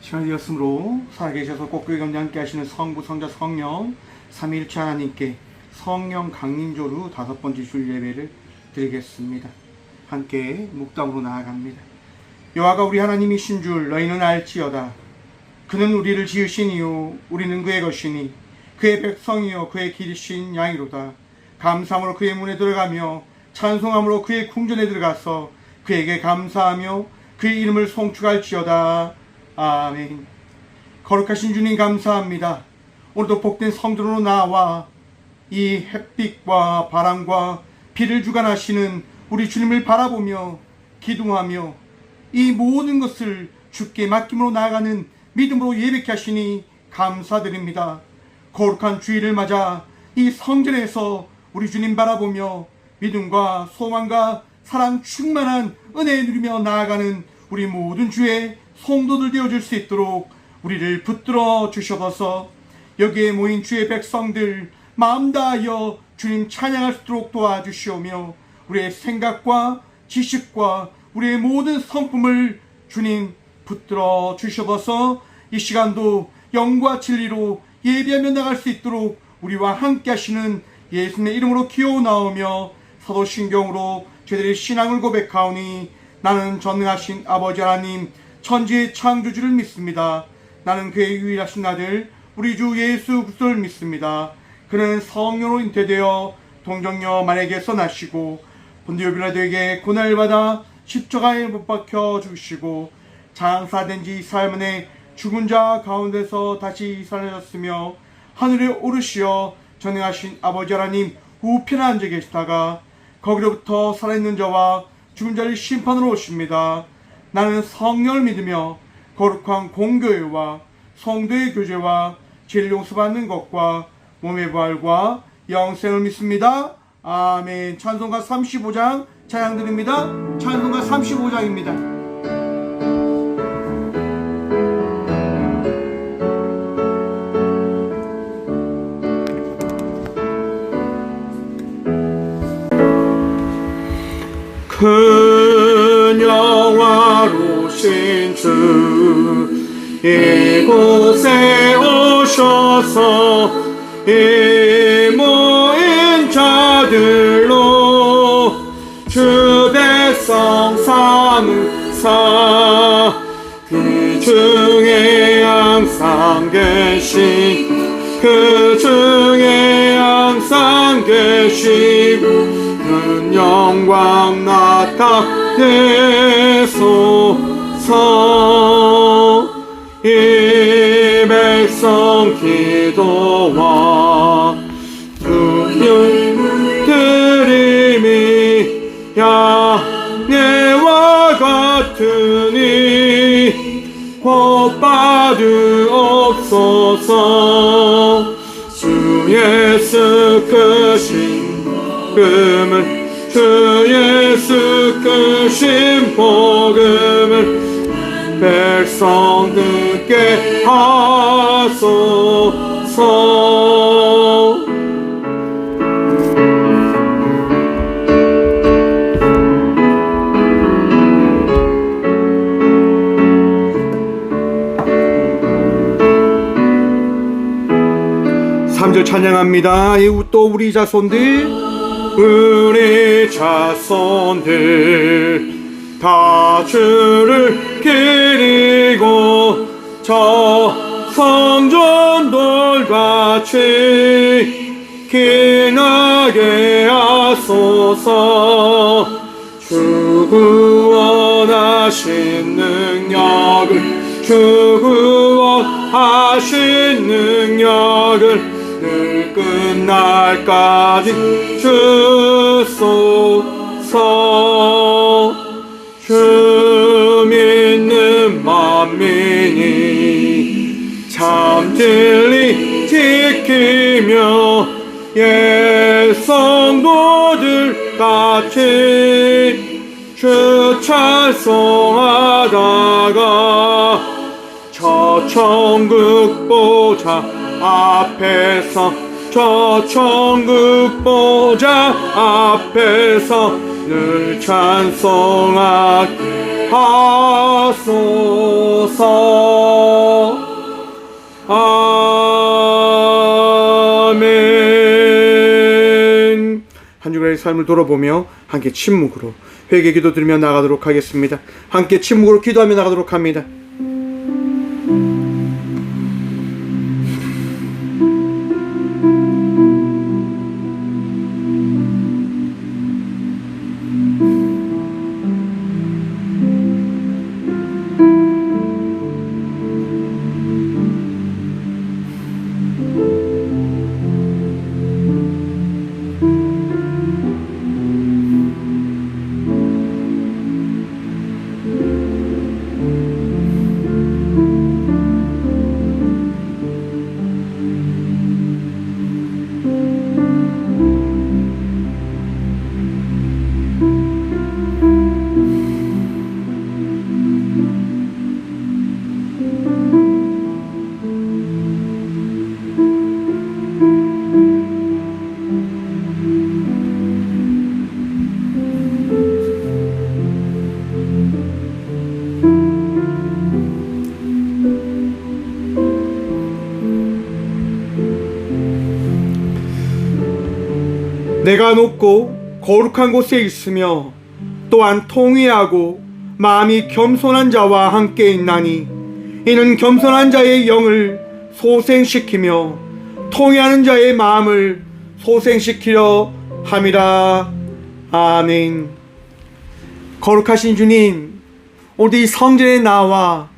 시간이 되었으므로 살아계셔서 꼭교회 가운데 함께 하시는 성부, 성자, 성령 삼위일체 하나님께 성령 강림조로 5번째 주일 예배를 드리겠습니다. 함께 묵담으로 나아갑니다. 여호와가 우리 하나님이신 줄 너희는 알지어다. 그는 우리를 지으신 이유 우리는 그의 것이니 그의 백성이요 그의 기르신 양이로다. 감사함으로 그의 문에 들어가며 찬송함으로 그의 궁전에 들어가서 그에게 감사하며 그의 이름을 송축할지어다. 아멘. 거룩하신 주님 감사합니다. 오늘도 복된 성전으로 나와 이 햇빛과 바람과 비를 주관하시는 우리 주님을 바라보며 기도하며 이 모든 것을 주께 맡김으로 나아가는 믿음으로 예배케 하시니 감사드립니다. 거룩한 주일을 맞아 이 성전에서 우리 주님 바라보며 믿음과 소망과 사랑 충만한 은혜 누리며 나아가는 우리 모든 주의 성도들 되어줄 수 있도록 우리를 붙들어 주셔서 여기에 모인 주의 백성들 마음 다하여 주님 찬양할 수 있도록 도와주시오며 우리의 생각과 지식과 우리의 모든 성품을 주님 붙들어 주셔서 이 시간도 영과 진리로 예배하며 나갈 수 있도록 우리와 함께 하시는 예수님의 이름으로 기어나오며 사도신경으로 저희들의 신앙을 고백하오니 나는 전능하신 아버지 하나님 천지의 창조주를 믿습니다. 나는 그의 유일하신 아들 우리 주 예수 그리스도를 믿습니다. 그는 성령으로 잉태되어 동정녀 마리아에게서 나시고 본디오 빌라도에게 고난을 받아 십자가에 못 박혀 죽으시고 장사된 지 4일 만에 죽은 자 가운데서 다시 살아나셨으며 하늘에 오르시어 전능하신 아버지 하나님 우편에 앉아 계시다가 거기로부터 살아있는 자와 죽은 자를 심판으로 오십니다. 나는 성령을 믿으며 거룩한 공교회와 성도의 교제와 죄를 용서받는 것과 몸의 부활과 영생을 믿습니다. 아멘. 찬송가 35장 찬양드립니다. 찬송가 35장입니다. 큰 영화로신 주 이곳에 오셔서 이 모인 자들로 주 백성 삼으사 그 중에 항상 계신 그 중에 항상 계시고 큰 영광 나타내소서. 이 백성 기도와 주님 드림이 양해와 같으니 곧 받으옵소서. 주 예수 크신 복음을 주 예수 크신 복음을 백성들께 하소서. 삼 절 찬양합니다. 이후 또 우리 자손들 우리 자손들 다 주를 기리고 저 성전 돌같이 기나게 하소서. 주 구원하신 능력을 주 구원하신 능력을 늘 끝날까지 주소서. 주 믿는 만민이 참 진리 지키며 옛 성도들 같이 주 찬송하다가 저 천국 보좌 앞에서 저 천국 보좌 앞에서 늘 찬송하게 하소서. 각자의 삶을 돌아보며 함께 침묵으로 회개 기도 드리며 나가도록 하겠습니다. 함께 침묵으로 기도하며 나가도록 합니다. 내가 높고 거룩한 곳에 있으며 또한 통회하고 마음이 겸손한 자와 함께 있나니 이는 겸손한 자의 영을 소생시키며 통회하는 자의 마음을 소생시키려 함이라. 아멘. 거룩하신 주님, 오늘 이 성전에 나와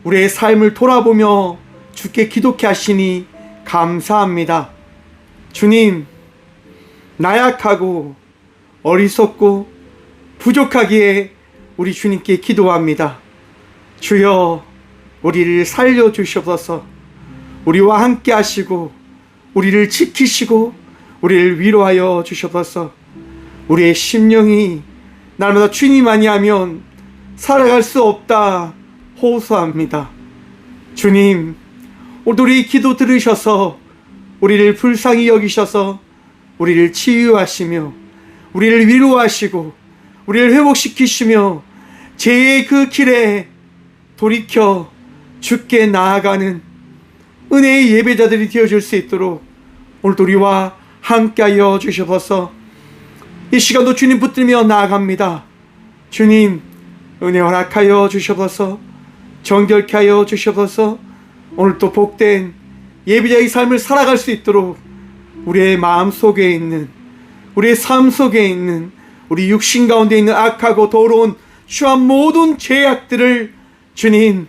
우리의 삶을 돌아보며 주께 기도케 하시니 감사합니다. 주님, 나약하고 어리석고 부족하기에 우리 주님께 기도합니다. 주여, 우리를 살려주시옵소서. 우리와 함께 하시고 우리를 지키시고 우리를 위로하여 주시옵소서. 우리의 심령이 날마다 주님 아니하면 살아갈 수 없다 호소합니다. 주님, 오늘 우리 기도 들으셔서 우리를 불쌍히 여기셔서 우리를 치유하시며 우리를 위로하시고 우리를 회복시키시며 죄의 그 길에 돌이켜 주께 나아가는 은혜의 예배자들이 되어줄 수 있도록 오늘도 우리와 함께하여 주셔서 이 시간도 주님 붙들며 나아갑니다. 주님, 은혜 허락하여 주셔서 정결케 하여 주셔서 오늘도 복된 예배자의 삶을 살아갈 수 있도록 우리의 마음 속에 있는, 우리의 삶 속에 있는, 우리 육신 가운데 있는 악하고 더러운 추한 모든 죄악들을 주님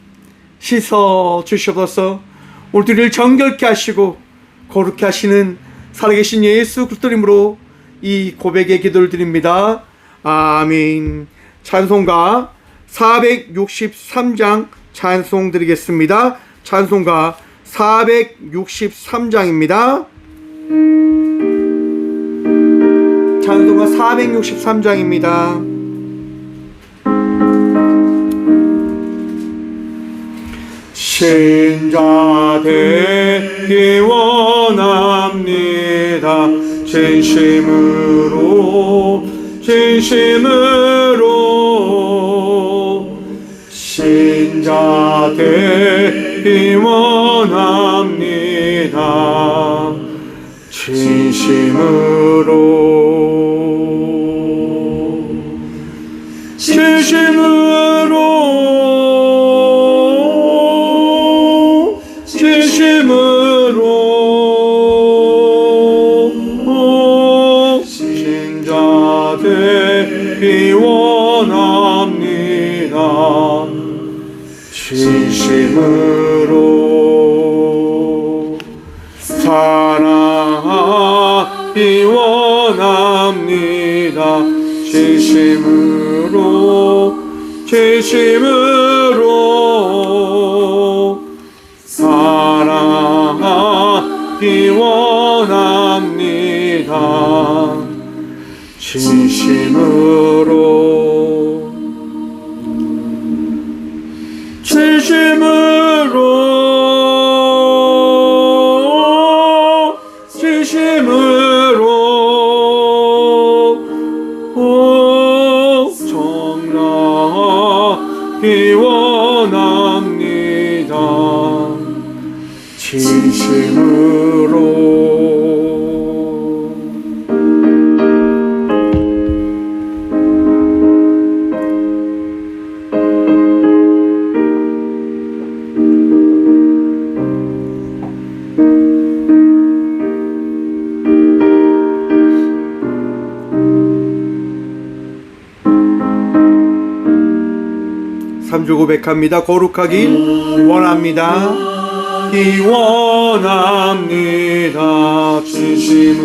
씻어 주셔서 오늘 우리를 정결케 하시고 거룩케 하시는 살아계신 예수 그리스도 이름으로 이 고백의 기도를 드립니다. 아멘. 찬송가 463장 찬송 드리겠습니다. 찬송가 463장입니다. 찬송가 463장입니다. 신자 되기 원합니다. 진심으로 신자 되기 원합니다. 신자 되기 원합니다. 진심으로 사랑하기 원합니다. 진심으로 사랑하기 원합니다. 진심으로 정락이 원합니다. 진심으로 간절 고백합니다. 거룩하길 원합니다. 원합니다. 진심으로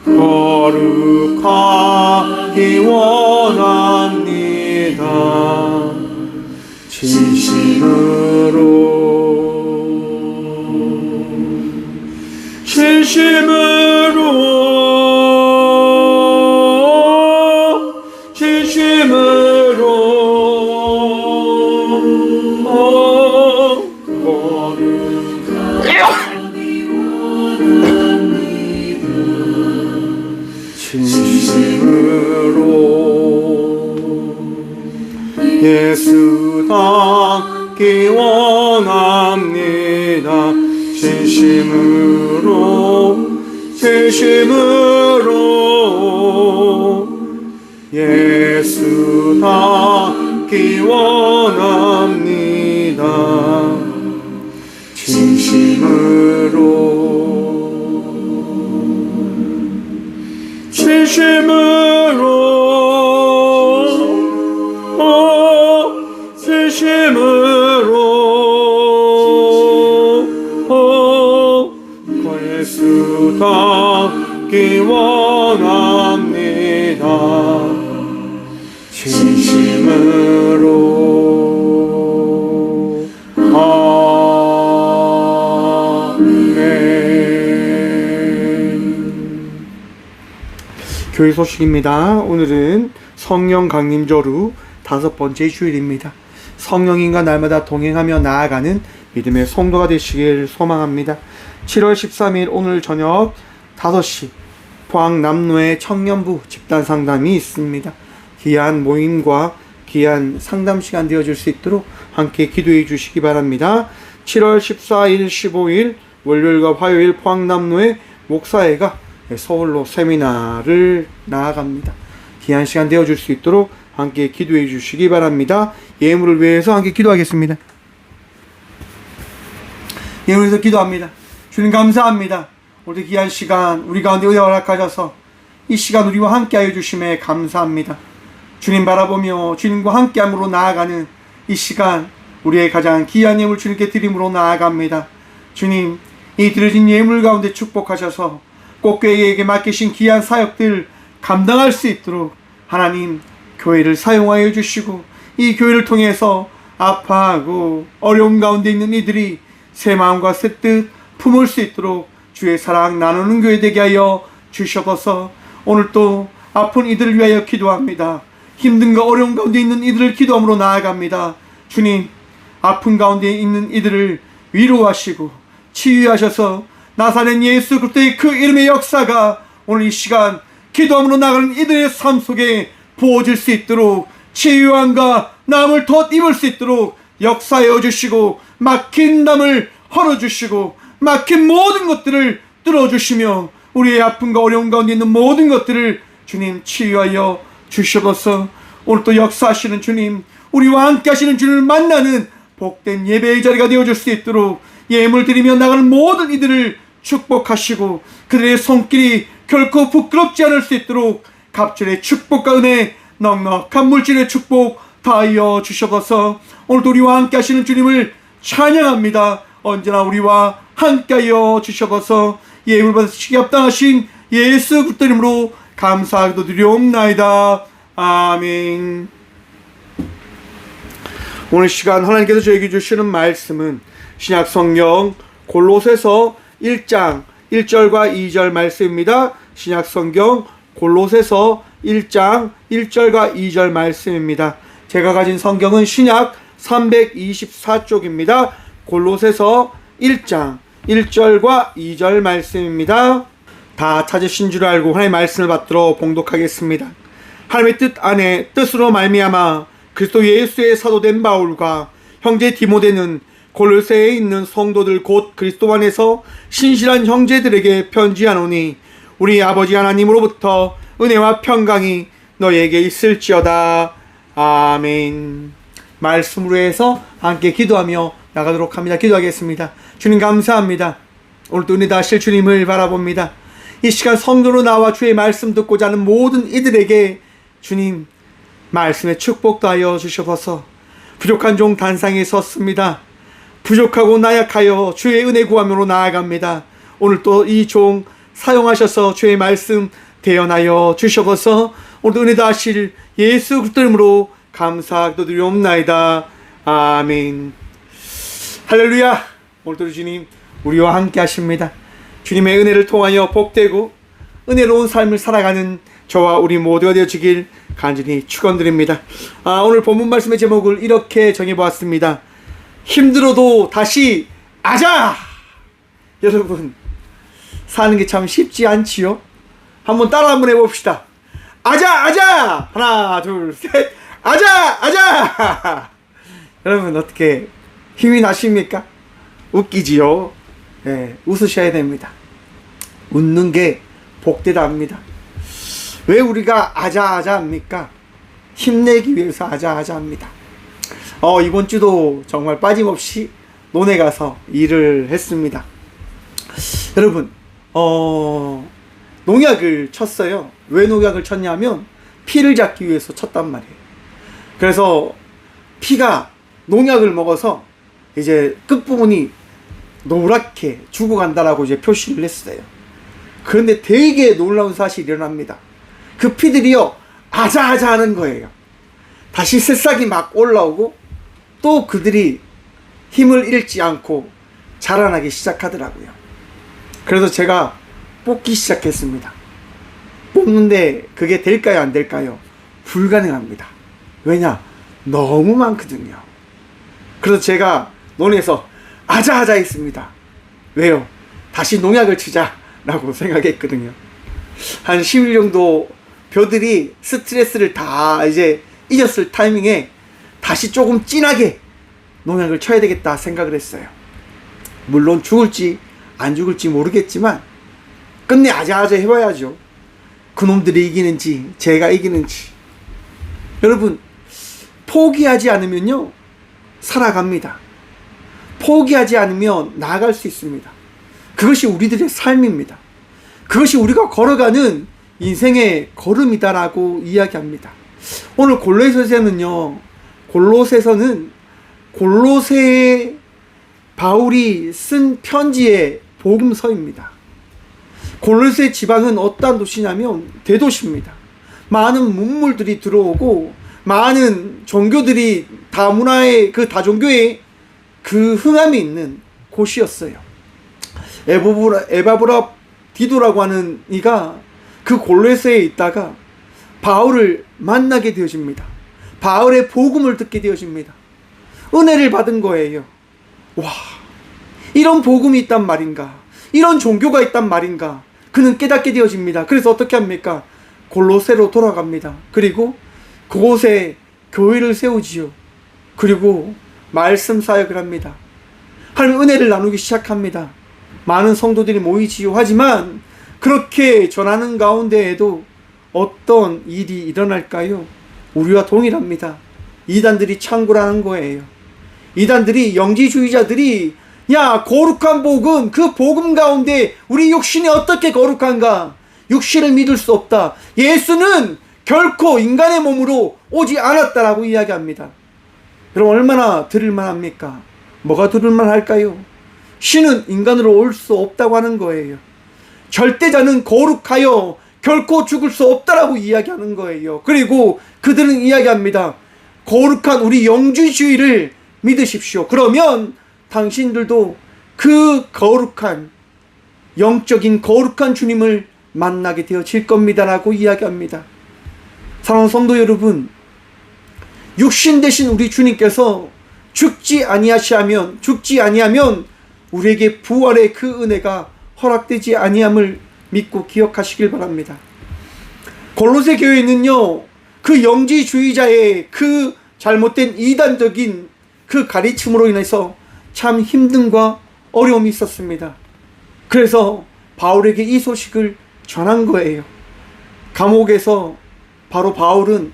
거룩하기 원합니다. 예수답기 원합니다. 진심으로 예수답기 원합니다. 예수답기 원합니다. 진심으로 아멘. 교회 소식입니다. 오늘은 성령 강림절후 5번째 주일입니다. 성령님과 날마다 동행하며 나아가는 믿음의 성도가 되시길 소망합니다. 7월 13일 오늘 저녁 5시 포항 남로의 청년부 집단 상담이 있습니다. 귀한 모임과 귀한 상담 시간 되어줄 수 있도록 함께 기도해 주시기 바랍니다. 7월 14일, 15일 월요일과 화요일 포항 남로의 목사회가 서울로 세미나를 나아갑니다. 귀한 시간 되어줄 수 있도록 함께 기도해 주시기 바랍니다. 예물을 위해서 함께 기도하겠습니다. 예물을 위해서 기도합니다. 주님 감사합니다. 오늘 귀한 시간 우리 가운데 은혜 허락하셔서 이 시간 우리와 함께하여 주심에 감사합니다. 주님 바라보며 주님과 함께함으로 나아가는 이 시간 우리의 가장 귀한 예물 주님께 드림으로 나아갑니다. 주님 이 드려진 예물 가운데 축복하셔서 꼭 교회에게 맡기신 귀한 사역들 감당할 수 있도록 하나님 교회를 사용하여 주시고 이 교회를 통해서 아파하고 어려움 가운데 있는 이들이 새 마음과 새 뜻 품을 수 있도록 주의 사랑 나누는 교회 되게 하여 주셔서 오늘 또 아픈 이들을 위하여 기도합니다. 힘든가 어려운 가운데 있는 이들을 기도함으로 나아갑니다. 주님 아픈 가운데 있는 이들을 위로하시고 치유하셔서 나사렛 예수 그리스도의 그 이름의 역사가 오늘 이 시간 기도함으로 나가는 이들의 삶 속에 부어질 수 있도록 치유함과 나음을 덧입을 수 있도록 역사해 주시고 막힌 담을 헐어주시고 막힌 모든 것들을 뚫어주시며 우리의 아픔과 어려움 가운데 있는 모든 것들을 주님 치유하여 주셔서 오늘 또 역사하시는 주님 우리와 함께 하시는 주님을 만나는 복된 예배의 자리가 되어줄 수 있도록 예물 드리며 나가는 모든 이들을 축복하시고 그들의 손길이 결코 부끄럽지 않을 수 있도록 갑절의 축복과 은혜 넉넉한 물질의 축복 다하여 주셔서 오늘도 우리와 함께 하시는 주님을 찬양합니다. 언제나 우리와 함께하여 주셔서 예물 받으시기 합당하신 예수 그리스도 이름으로 감사하기도 드리옵나이다. 아멘. 오늘 시간 하나님께서 저에게 주시는 말씀은 신약 성경 골로새서 1장 1절과 2절 말씀입니다. 신약 성경 골로새서 1장 1절과 2절 말씀입니다. 제가 가진 성경은 신약 324쪽입니다. 골로새서 1장 1절과 2절 말씀입니다. 다 찾으신 줄 알고 하나님의 말씀을 받들어 봉독하겠습니다. 하나님의 뜻 안에 뜻으로 말미암아 그리스도 예수의 사도된 바울과 형제 디모데는 골로새에 있는 성도들 곧 그리스도 안에서 신실한 형제들에게 편지하노니 우리 아버지 하나님으로부터 은혜와 평강이 너희에게 있을지어다. 아멘. 말씀으로 해서 함께 기도하며 나가도록 합니다. 기도하겠습니다. 주님 감사합니다. 오늘도 은혜 다하실 주님을 바라봅니다. 이 시간 성도로 나와 주의 말씀 듣고자 하는 모든 이들에게 주님 말씀의 축복도 하여 주셔서 부족한 종 단상에 섰습니다. 부족하고 나약하여 주의 은혜 구함으로 나아갑니다. 오늘 또 이 종 사용하셔서 주의 말씀 대연하여 주셔서 오늘 은혜도 하실 예수 그리스도 이름으로 감사드리옵나이다. 아멘. 할렐루야. 오늘도 주님 우리와 함께 하십니다. 주님의 은혜를 통하여 복되고 은혜로운 삶을 살아가는 저와 우리 모두가 되어주길 간절히 축원드립니다. 오늘 본문 말씀의 제목을 이렇게 정해보았습니다. 힘들어도 다시 아자! 여러분, 사는 게 참 쉽지 않지요? 한번 따라 한번 해봅시다. 아자! 아자! 하나, 둘, 셋! 아자! 아자! 여러분, 어떻게 힘이 나십니까? 웃기지요? 네, 웃으셔야 됩니다. 웃는 게 복되다 합니다. 왜 우리가 아자아자 합니까? 힘내기 위해서 아자아자 합니다. 이번 주도 정말 빠짐없이 논에 가서 일을 했습니다. 여러분, 농약을 쳤어요. 왜 농약을 쳤냐면 피를 잡기 위해서 쳤단 말이에요. 그래서 피가 농약을 먹어서 이제 끝부분이 노랗게 죽어간다라고 이제 표시를 했어요. 그런데 되게 놀라운 사실이 일어납니다. 그 피들이요 아자아자 하는 거예요. 다시 새싹이 막 올라오고 또 그들이 힘을 잃지 않고 자라나기 시작하더라고요. 그래서 제가 뽑기 시작했습니다. 뽑는데 그게 될까요 안 될까요? 불가능합니다. 왜냐? 너무 많거든요. 그래서 제가 논에서 아자아자 했습니다. 왜요? 다시 농약을 치자라고 생각했거든요. 한 10일 정도 벼들이 스트레스를 다 이제 잊었을 타이밍에 다시 조금 진하게 농약을 쳐야 되겠다 생각을 했어요. 물론 죽을지 안 죽을지 모르겠지만 끝내 아자아자 해봐야죠. 그놈들이 이기는지 제가 이기는지. 여러분, 포기하지 않으면요 살아갑니다. 포기하지 않으면 나아갈 수 있습니다. 그것이 우리들의 삶입니다. 그것이 우리가 걸어가는 인생의 걸음이다라고 이야기합니다. 오늘 골로새서는요, 골로새에 바울이 쓴 편지의 복음서입니다. 골로새 지방은 어떠한 도시냐면 대도시입니다. 많은 문물들이 들어오고 많은 종교들이 다문화의 그 다종교의 그 흥함이 있는 곳이었어요. 에바브라 디도라고 하는 이가 그 골로새에 있다가 바울을 만나게 되어집니다. 바울의 복음을 듣게 되어집니다. 은혜를 받은 거예요. 와, 이런 복음이 있단 말인가, 이런 종교가 있단 말인가, 그는 깨닫게 되어집니다. 그래서 어떻게 합니까? 골로새로 돌아갑니다. 그리고 그곳에 교회를 세우지요. 그리고 말씀 사역을 합니다. 하나님 은혜를 나누기 시작합니다. 많은 성도들이 모이지요. 하지만 그렇게 전하는 가운데에도 어떤 일이 일어날까요? 우리와 동일합니다. 이단들이 창궐하는 거예요. 이단들이, 영지주의자들이, 야, 거룩한 복음, 그 복음 가운데 우리 육신이 어떻게 거룩한가? 육신을 믿을 수 없다. 예수는 결코 인간의 몸으로 오지 않았다라고 이야기합니다. 여러분, 얼마나 들을만 합니까? 뭐가 들을만 할까요? 신은 인간으로 올 수 없다고 하는 거예요. 절대자는 거룩하여 결코 죽을 수 없다라고 이야기하는 거예요. 그리고 그들은 이야기합니다. 거룩한 우리 영주주의를 믿으십시오. 그러면 당신들도 그 거룩한, 영적인 거룩한 주님을 만나게 되어질 겁니다라고 이야기합니다. 사랑하는 성도 여러분, 육신 대신 우리 주님께서 죽지 아니하면 우리에게 부활의 그 은혜가 허락되지 아니함을 믿고 기억하시길 바랍니다. 골로새 교회는요, 그 영지주의자의 그 잘못된 이단적인 그 가르침으로 인해서 참 힘듦과 어려움이 있었습니다. 그래서 바울에게 이 소식을 전한 거예요. 감옥에서 바로 바울은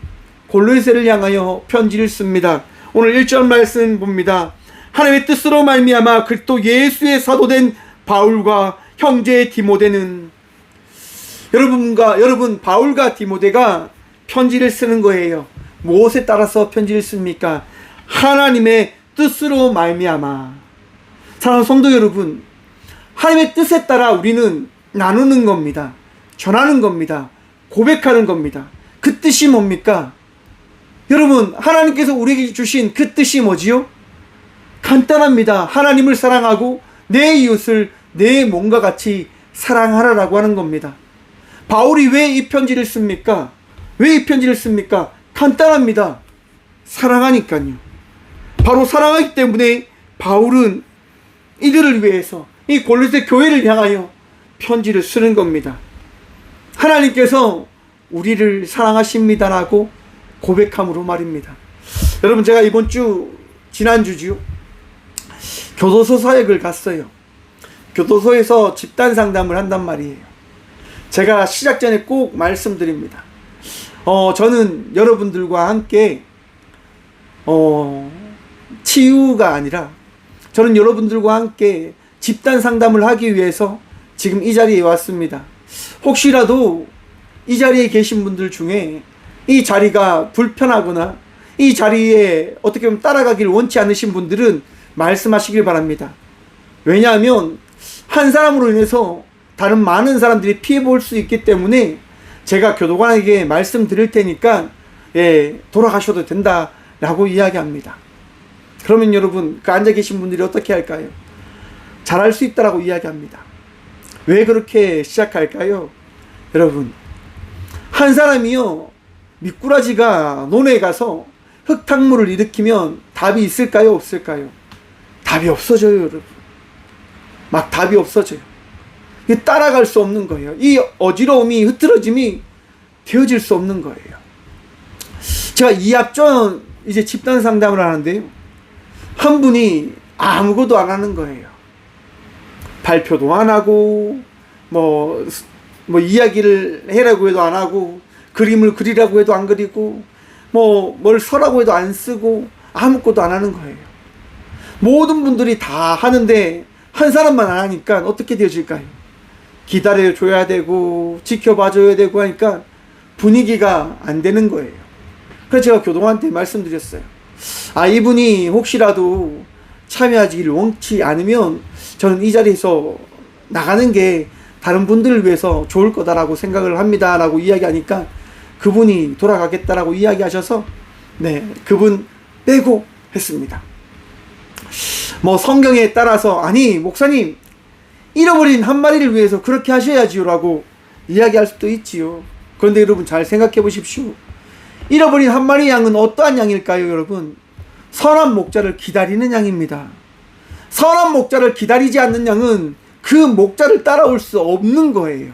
골로새를 향하여 편지를 씁니다. 오늘 1절 말씀 봅니다. 하나님의 뜻으로 말미암아 그리스도 예수의 사도된 바울과 형제 디모데는, 여러분 바울과 디모데가 편지를 쓰는 거예요. 무엇에 따라서 편지를 씁니까? 하나님의 뜻으로 말미암아. 사랑하는 성도 여러분, 하나님의 뜻에 따라 우리는 나누는 겁니다. 전하는 겁니다. 고백하는 겁니다. 그 뜻이 뭡니까? 여러분, 하나님께서 우리에게 주신 그 뜻이 뭐지요? 간단합니다. 하나님을 사랑하고 내 이웃을 내 몸과 같이 사랑하라라고 하는 겁니다. 바울이 왜 이 편지를 씁니까? 왜 이 편지를 씁니까? 간단합니다. 사랑하니까요. 바로 사랑하기 때문에 바울은 이들을 위해서, 이 골로새 교회를 향하여 편지를 쓰는 겁니다. 하나님께서 우리를 사랑하십니다라고 고백함으로 말입니다. 여러분, 제가 지난주지요, 교도소 사역을 갔어요. 교도소에서 집단 상담을 한단 말이에요. 제가 시작 전에 꼭 말씀드립니다. 저는 여러분들과 함께 치유가 아니라 저는 여러분들과 함께 집단 상담을 하기 위해서 지금 이 자리에 왔습니다. 혹시라도 이 자리에 계신 분들 중에 이 자리가 불편하거나 이 자리에 어떻게 보면 따라가기를 원치 않으신 분들은 말씀하시길 바랍니다. 왜냐하면 한 사람으로 인해서 다른 많은 사람들이 피해 볼 수 있기 때문에 제가 교도관에게 말씀드릴 테니까 돌아가셔도 된다라고 이야기합니다. 그러면 여러분, 그 앉아 계신 분들이 어떻게 할까요? 잘할 수 있다라고 이야기합니다. 왜 그렇게 시작할까요? 여러분, 한 사람이요, 미꾸라지가 논에 가서 흙탕물을 일으키면 답이 있을까요? 없을까요? 답이 없어져요, 여러분. 막 답이 없어져요. 따라갈 수 없는 거예요. 이 어지러움이, 흐트러짐이 되어질 수 없는 거예요. 제가 이 앞전 이제 집단 상담을 하는데요, 한 분이 아무것도 안 하는 거예요. 발표도 안 하고, 뭐 이야기를 해라고 해도 안 하고, 그림을 그리라고 해도 안 그리고, 뭘 써라고 해도 안 쓰고, 아무것도 안 하는 거예요. 모든 분들이 다 하는데 한 사람만 안 하니까 어떻게 되어질까요? 기다려줘야 되고 지켜봐줘야 되고 하니까 분위기가 안 되는 거예요. 그래서 제가 교동한테 말씀드렸어요. 이분이 혹시라도 참여하기를 원치 않으면 저는 이 자리에서 나가는 게 다른 분들을 위해서 좋을 거다라고 생각을 합니다 라고 이야기하니까 그분이 돌아가겠다라고 이야기하셔서 그분 빼고 했습니다. 성경에 따라서 목사님 잃어버린 한 마리를 위해서 그렇게 하셔야지요 라고 이야기할 수도 있지요. 그런데 여러분, 잘 생각해 보십시오. 잃어버린 한 마리 양은 어떠한 양일까요? 여러분, 선한 목자를 기다리는 양입니다. 선한 목자를 기다리지 않는 양은 그 목자를 따라올 수 없는 거예요.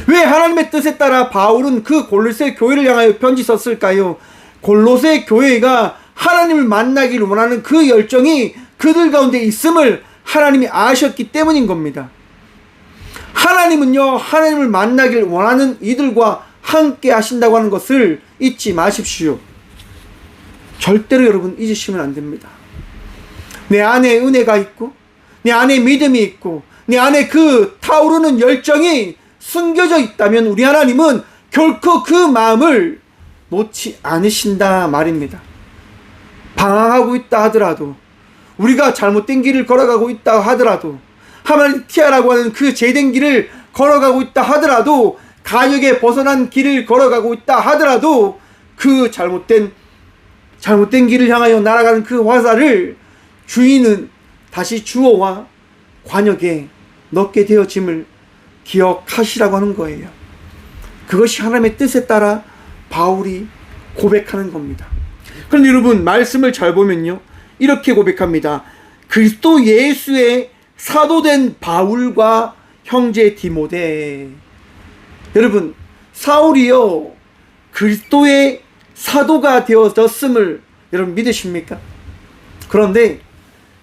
왜 하나님의 뜻에 따라 바울은 그 골로새 교회를 향하여 편지 썼을까요? 골로새 교회가 하나님을 만나기를 원하는 그 열정이 그들 가운데 있음을 하나님이 아셨기 때문인 겁니다. 하나님은요, 하나님을 만나길 원하는 이들과 함께 하신다고 하는 것을 잊지 마십시오. 절대로 여러분 잊으시면 안 됩니다. 내 안에 은혜가 있고 내 안에 믿음이 있고 내 안에 그 타오르는 열정이 숨겨져 있다면 우리 하나님은 결코 그 마음을 놓지 않으신다 말입니다. 방황하고 있다 하더라도, 우리가 잘못된 길을 걸어가고 있다 하더라도, 하마리티아라고 하는 그 죄된 길을 걸어가고 있다 하더라도, 가역에 벗어난 길을 걸어가고 있다 하더라도 그 잘못된 길을 향하여 날아가는 그 화살을 주인은 다시 주어와 관역에 넣게 되어짐을 기억하시라고 하는 거예요. 그것이 하나님의 뜻에 따라 바울이 고백하는 겁니다. 그런데 여러분, 말씀을 잘 보면요, 이렇게 고백합니다. 그리스도 예수의 사도된 바울과 형제 디모데. 여러분, 사울이요, 그리스도의 사도가 되어졌음을 여러분 믿으십니까? 그런데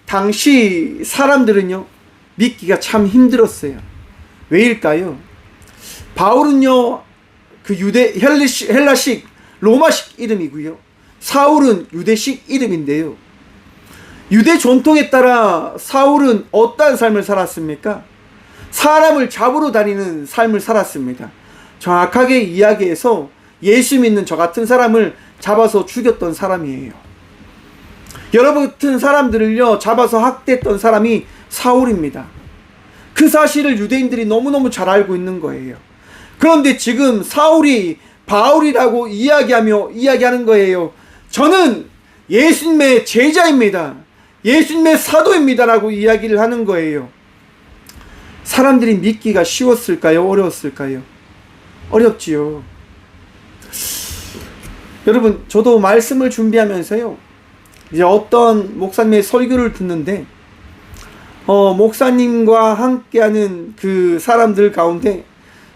당시 사람들은요, 믿기가 참 힘들었어요. 왜일까요? 바울은요, 그 헬라식, 로마식 이름이고요, 사울은 유대식 이름인데요, 유대 전통에 따라 사울은 어떠한 삶을 살았습니까? 사람을 잡으러 다니는 삶을 살았습니다. 정확하게 이야기해서 예수 믿는 저 같은 사람을 잡아서 죽였던 사람이에요. 여러분 같은 사람들을요 잡아서 학대했던 사람이 사울입니다. 그 사실을 유대인들이 너무너무 잘 알고 있는 거예요. 그런데 지금 사울이 바울이라고 이야기하는 거예요. 저는 예수님의 제자입니다. 예수님의 사도입니다 라고 이야기를 하는 거예요. 사람들이 믿기가 쉬웠을까요? 어려웠을까요? 어렵지요. 여러분, 저도 말씀을 준비하면서요, 이제 어떤 목사님의 설교를 듣는데, 목사님과 함께하는 그 사람들 가운데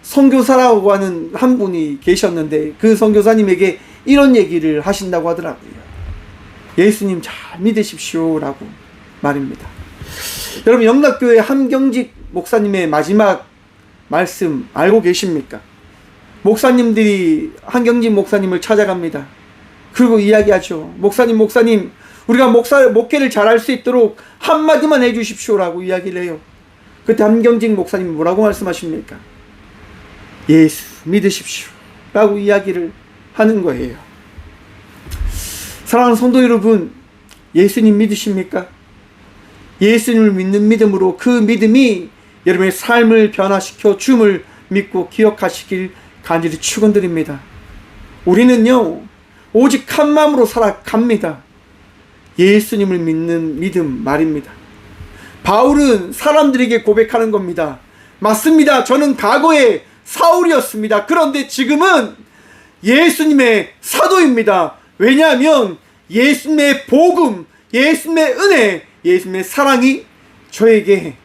선교사라고 하는 한 분이 계셨는데, 그 선교사님에게 이런 얘기를 하신다고 하더라고요. 예수님 잘 믿으십시오 라고 말입니다. 여러분, 영락교회 함경직 목사님의 마지막 말씀 알고 계십니까? 목사님들이 함경직 목사님을 찾아갑니다. 그리고 이야기하죠. 목사님, 우리가 목회를 잘할 수 있도록 한마디만 해주십시오 라고 이야기를 해요. 그때 함경직 목사님이 뭐라고 말씀하십니까? 예수 믿으십시오 라고 이야기를 하는 거예요. 사랑하는 성도 여러분, 예수님 믿으십니까? 예수님을 믿는 믿음으로 그 믿음이 여러분의 삶을 변화시켜 줌을 믿고 기억하시길 간절히 축원드립니다. 우리는요 오직 한 마음으로 살아갑니다. 예수님을 믿는 믿음 말입니다. 바울은 사람들에게 고백하는 겁니다. 맞습니다. 저는 과거에 사울이었습니다. 그런데 지금은 예수님의 사도입니다. 왜냐하면 예수님의 복음, 예수님의 은혜, 예수님의 사랑이 저에게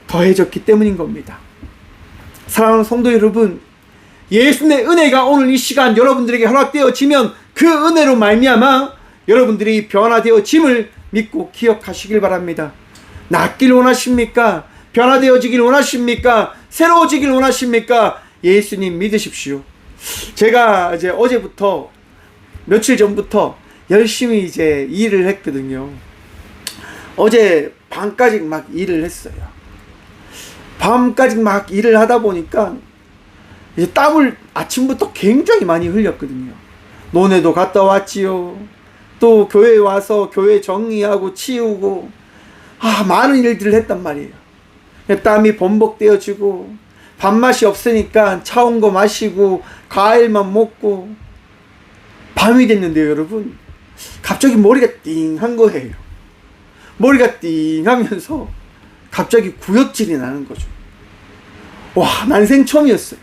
더해졌기 때문인 겁니다. 사랑하는 성도 여러분, 예수님의 은혜가 오늘 이 시간 여러분들에게 허락되어지면 그 은혜로 말미암아 여러분들이 변화되어짐을 믿고 기억하시길 바랍니다. 낫길 원하십니까? 변화되어지길 원하십니까? 새로워지길 원하십니까? 예수님 믿으십시오. 제가 이제 어제부터 며칠 전부터 열심히 이제 일을 했거든요. 어제 밤까지 막 일을 했어요. 밤까지 막 일을 하다 보니까 이제 땀을 아침부터 굉장히 많이 흘렸거든요. 논에도 갔다 왔지요. 또 교회에 와서 교회 정리하고 치우고 많은 일들을 했단 말이에요. 땀이 범벅되어지고 밥맛이 없으니까 차온 거 마시고 과일만 먹고 밤이 됐는데요, 여러분. 갑자기 머리가 띵한 거예요. 머리가 띵하면서 갑자기 구역질이 나는 거죠. 와, 난생 처음이었어요.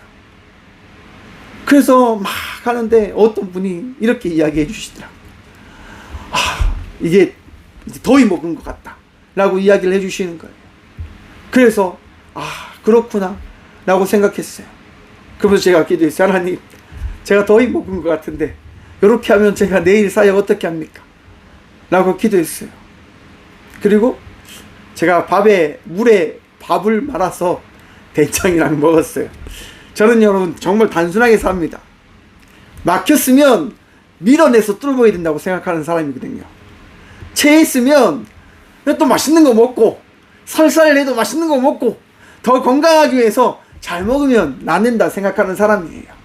그래서 막 하는데 어떤 분이 이렇게 이야기해 주시더라고요. 이게 이제 더위 먹은 것 같다 라고 이야기를 해주시는 거예요. 그래서 그렇구나 라고 생각했어요. 그러면서 제가 기도했어요. 하나님, 제가 더위 먹은 것 같은데 이렇게 하면 제가 내일 사역 어떻게 합니까? 라고 기도했어요. 그리고 제가 물에 밥을 말아서 된장이랑 먹었어요. 저는 여러분 정말 단순하게 삽니다. 막혔으면 밀어내서 뚫어야 된다고 생각하는 사람이거든요. 체했으면 또 맛있는 거 먹고 설사를 맛있는 거 먹고 더 건강하기 위해서 잘 먹으면 낫는다 생각하는 사람이에요.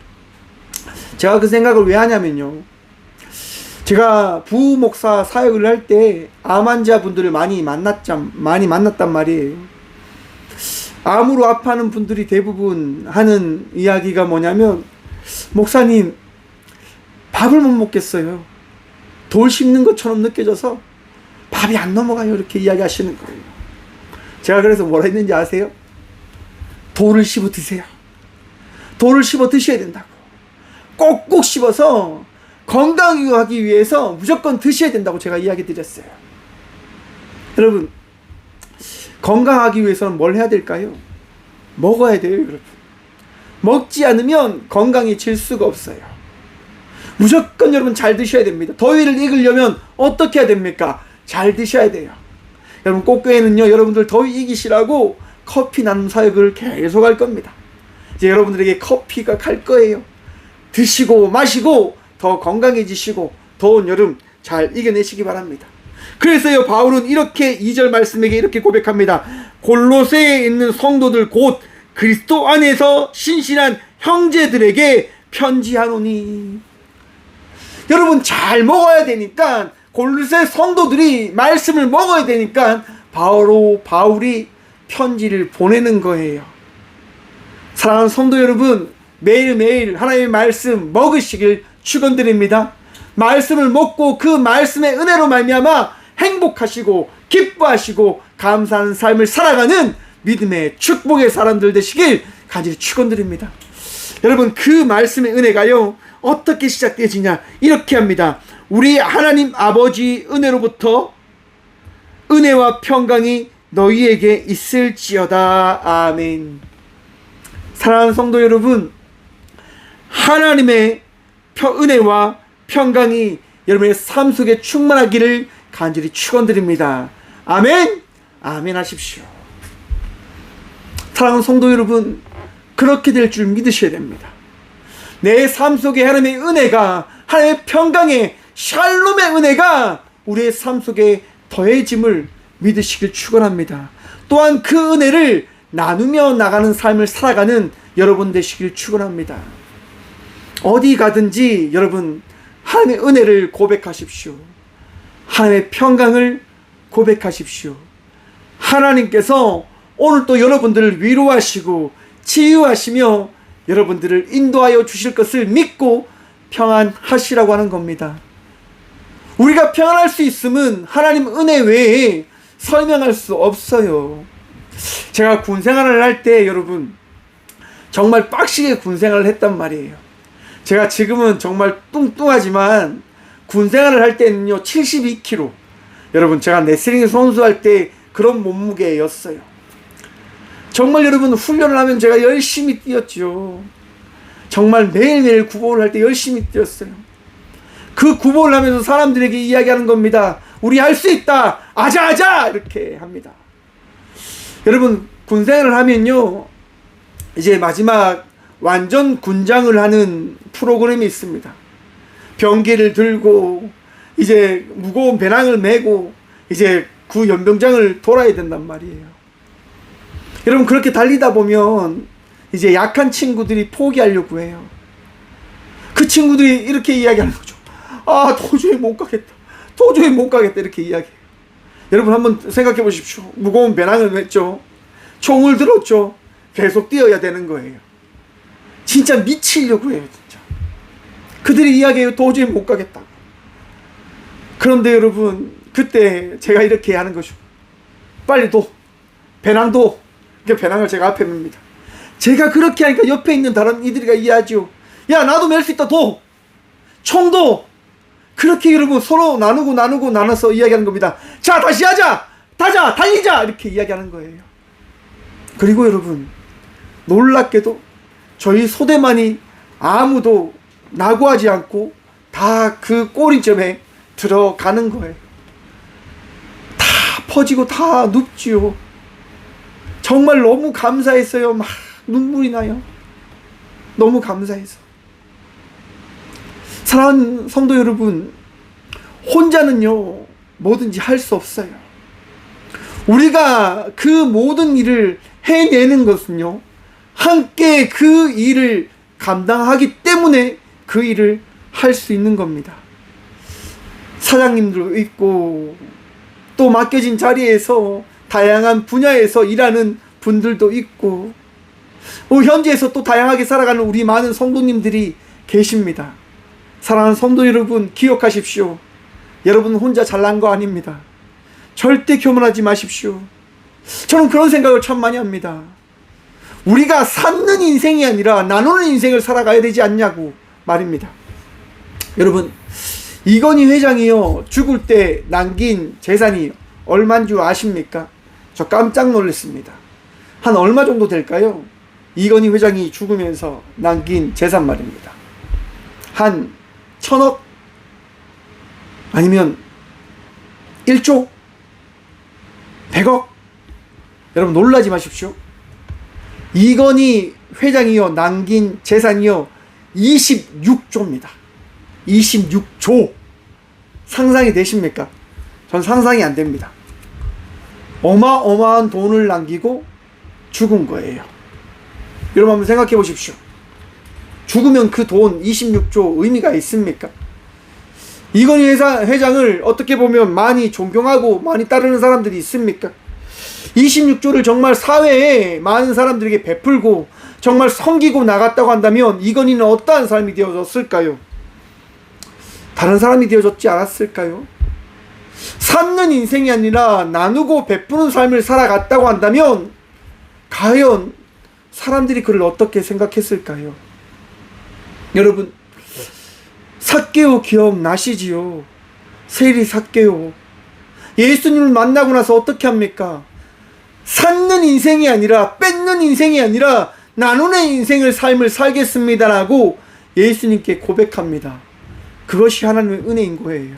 제가 그 생각을 왜 하냐면요, 제가 부목사 사역을 할 때 암 환자분들을 많이 만났단 말이에요. 암으로 아파하는 분들이 대부분 하는 이야기가 뭐냐면, 목사님 밥을 못 먹겠어요. 돌 씹는 것처럼 느껴져서 밥이 안 넘어가요. 이렇게 이야기하시는 거예요. 제가 그래서 뭐라 했는지 아세요? 돌을 씹어 드세요. 돌을 씹어 드셔야 된다고. 꼭꼭 씹어서 건강하기 위해서 무조건 드셔야 된다고 제가 이야기 드렸어요. 여러분, 건강하기 위해서는 뭘 해야 될까요? 먹어야 돼요, 여러분. 먹지 않으면 건강해질 수가 없어요. 무조건 여러분 잘 드셔야 됩니다. 더위를 이기려면 어떻게 해야 됩니까? 잘 드셔야 돼요. 여러분, 꽃교회는요, 여러분들 더위 이기시라고 커피 나눔 사역을 계속 할 겁니다. 이제 여러분들에게 커피가 갈 거예요. 드시고 마시고 더 건강해지시고 더운 여름 잘 이겨내시기 바랍니다. 그래서요, 바울은 이렇게 2절 말씀에게 이렇게 고백합니다. 골로새에 있는 성도들 곧 그리스도 안에서 신실한 형제들에게 편지하노니. 여러분, 잘 먹어야 되니까, 골로새 성도들이 말씀을 먹어야 되니까 바울이 편지를 보내는 거예요. 사랑하는 성도 여러분, 매일매일 하나님의 말씀 먹으시길 축원드립니다. 말씀을 먹고 그 말씀의 은혜로 말미암아 행복하시고 기뻐하시고 감사하는 삶을 살아가는 믿음의 축복의 사람들 되시길 간절히 축원드립니다. 여러분, 그 말씀의 은혜가요 어떻게 시작되지냐, 이렇게 합니다. 우리 하나님 아버지 은혜로부터 은혜와 평강이 너희에게 있을지어다. 아멘. 사랑하는 성도 여러분, 하나님의 은혜와 평강이 여러분의 삶 속에 충만하기를 간절히 축원드립니다. 아멘. 아멘 하십시오. 사랑하는 성도 여러분, 그렇게 될 줄 믿으셔야 됩니다. 내 삶 속에 하나님의 은혜가, 하나님의 평강의 샬롬의 은혜가 우리의 삶 속에 더해짐을 믿으시길 축원합니다. 또한 그 은혜를 나누며 나가는 삶을 살아가는 여러분 되시길 축원합니다. 어디 가든지 여러분 하나님의 은혜를 고백하십시오. 하나님의 평강을 고백하십시오. 하나님께서 오늘 또 여러분들을 위로하시고 치유하시며 여러분들을 인도하여 주실 것을 믿고 평안하시라고 하는 겁니다. 우리가 평안할 수 있음은 하나님 은혜 외에 설명할 수 없어요. 제가 군생활을 할 때 여러분 정말 빡시게 군생활을 했단 말이에요. 제가 지금은 정말 뚱뚱하지만 군생활을 할 때는요 72kg, 여러분 제가 레슬링 선수할 때 그런 몸무게였어요. 정말 여러분 훈련을 하면 제가 열심히 뛰었죠. 정말 매일매일 구보를 할 때 열심히 뛰었어요. 그 구보를 하면서 사람들에게 이야기하는 겁니다. 우리 할 수 있다, 아자아자, 이렇게 합니다. 여러분, 군생활을 하면요 이제 마지막 완전 군장을 하는 프로그램이 있습니다. 병기를 들고 이제 무거운 배낭을 메고 이제 구 연병장을 돌아야 된단 말이에요. 여러분, 그렇게 달리다 보면 이제 약한 친구들이 포기하려고 해요. 그 친구들이 이렇게 이야기하는 거죠. 아, 도저히 못 가겠다, 도저히 못 가겠다, 이렇게 이야기해요. 여러분 한번 생각해 보십시오. 무거운 배낭을 맸죠, 총을 들었죠, 계속 뛰어야 되는 거예요. 진짜 미치려고 해요. 진짜 그들이 이야기해요. 도저히 못 가겠다. 그런데 여러분, 그때 제가 이렇게 하는 거죠. 빨리 도, 배낭도. 이렇게 배낭을 제가 앞에 맵니다. 제가 그렇게 하니까 옆에 있는 다른 이들이가 이해하죠. 야, 나도 멜 수 있다, 도, 총도. 그렇게 여러분 서로 나눠서 이야기하는 겁니다. 자, 다시 하자, 다자, 달리자, 이렇게 이야기하는 거예요. 그리고 여러분, 놀랍게도 저희 소대만이 아무도 낙오하지 않고 다 그 꼬리점에 들어가는 거예요. 다 퍼지고 다 눕지요. 정말 너무 감사했어요. 막 눈물이 나요. 너무 감사해서. 사랑하는 성도 여러분, 혼자는요 뭐든지 할 수 없어요. 우리가 그 모든 일을 해내는 것은요 함께 그 일을 감당하기 때문에 그 일을 할 수 있는 겁니다. 사장님도 있고 또 맡겨진 자리에서 다양한 분야에서 일하는 분들도 있고 현지에서 또 다양하게 살아가는 우리 많은 성도님들이 계십니다. 사랑하는 성도 여러분, 기억하십시오. 여러분 혼자 잘난 거 아닙니다. 절대 교만하지 마십시오. 저는 그런 생각을 참 많이 합니다. 우리가 쌓는 인생이 아니라 나누는 인생을 살아가야 되지 않냐고 말입니다. 여러분, 이건희 회장이요 죽을 때 남긴 재산이 얼마인 줄 아십니까? 저 깜짝 놀랐습니다. 한 얼마 정도 될까요? 이건희 회장이 죽으면서 남긴 재산 말입니다. 한 1,000억? 아니면 1조? 100억? 여러분 놀라지 마십시오. 이건희 회장이요 남긴 재산이요 26조입니다. 26조. 상상이 되십니까? 전 상상이 안 됩니다. 어마어마한 돈을 남기고 죽은 거예요. 여러분 한번 생각해 보십시오. 죽으면 그 돈 26조 의미가 있습니까? 이건희 회장을 어떻게 보면 많이 존경하고 많이 따르는 사람들이 있습니까? 26조를 정말 사회에 많은 사람들에게 베풀고 정말 섬기고 나갔다고 한다면 이건희는 어떠한 삶이 되어졌을까요? 다른 사람이 되어졌지 않았을까요? 쌓는 인생이 아니라 나누고 베푸는 삶을 살아갔다고 한다면 과연 사람들이 그를 어떻게 생각했을까요? 여러분, 삭개오 기억나시지요? 세리 삭개오. 예수님을 만나고 나서 어떻게 합니까? 쌓는 인생이 아니라 뺏는 인생이 아니라 나누는 인생을 삶을 살겠습니다라고 예수님께 고백합니다. 그것이 하나님의 은혜인 거예요.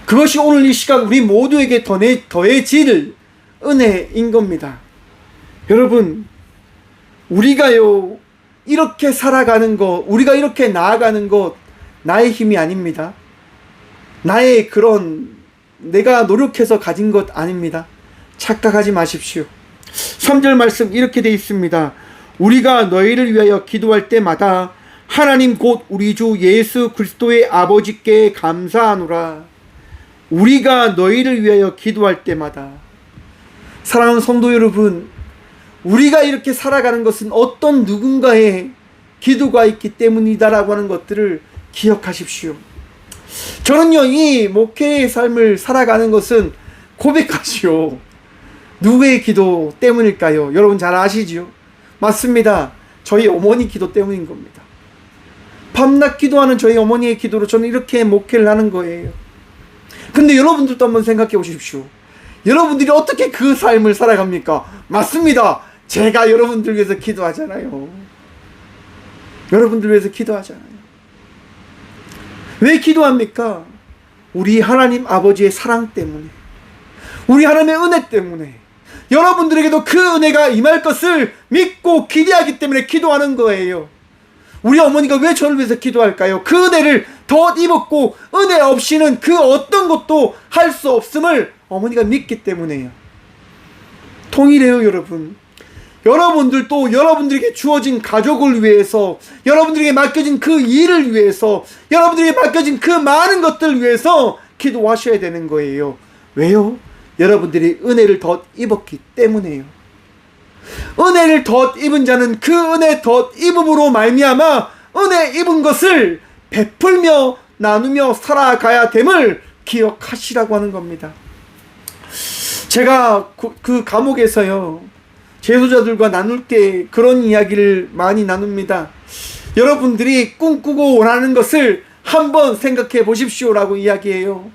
그것이 오늘 이 시간 우리 모두에게 더해질 은혜인 겁니다. 여러분, 우리가요 이렇게 살아가는 것, 우리가 이렇게 나아가는 것 나의 힘이 아닙니다. 나의 그런 내가 노력해서 가진 것 아닙니다. 착각하지 마십시오. 3절 말씀 이렇게 되어 있습니다. 우리가 너희를 위하여 기도할 때마다 하나님 곧 우리 주 예수 그리스도의 아버지께 감사하노라. 우리가 너희를 위하여 기도할 때마다. 사랑하는 성도 여러분, 우리가 이렇게 살아가는 것은 어떤 누군가의 기도가 있기 때문이다라고 하는 것들을 기억하십시오. 저는요, 이 목회의 삶을 살아가는 것은 고백하시오. 누구의 기도 때문일까요? 여러분 잘 아시지요? 맞습니다. 저희 어머니 기도 때문인 겁니다. 밤낮 기도하는 저희 어머니의 기도로 저는 이렇게 목회를 하는 거예요. 근데 여러분들도 한번 생각해 보십시오. 여러분들이 어떻게 그 삶을 살아갑니까? 맞습니다. 제가 여러분들 위해서 기도하잖아요. 여러분들 위해서 기도하잖아요. 왜 기도합니까? 우리 하나님 아버지의 사랑 때문에, 우리 하나님의 은혜 때문에, 여러분들에게도 그 은혜가 임할 것을 믿고 기대하기 때문에 기도하는 거예요. 우리 어머니가 왜 저를 위해서 기도할까요? 그 은혜를 더 입었고 은혜 없이는 그 어떤 것도 할 수 없음을 어머니가 믿기 때문에요. 동일해요, 여러분. 여러분들도 여러분들에게 주어진 가족을 위해서, 여러분들에게 맡겨진 그 일을 위해서, 여러분들에게 맡겨진 그 많은 것들을 위해서 기도하셔야 되는 거예요. 왜요? 여러분들이 은혜를 더 입었기 때문에요. 은혜를 덧 입은 자는 그 은혜 덧 입음으로 말미암아 은혜 입은 것을 베풀며 나누며 살아가야 됨을 기억하시라고 하는 겁니다. 제가 그 감옥에서요 재소자들과 나눌 때 그런 이야기를 많이 나눕니다. 여러분들이 꿈꾸고 원하는 것을 한번 생각해 보십시오라고 이야기해요.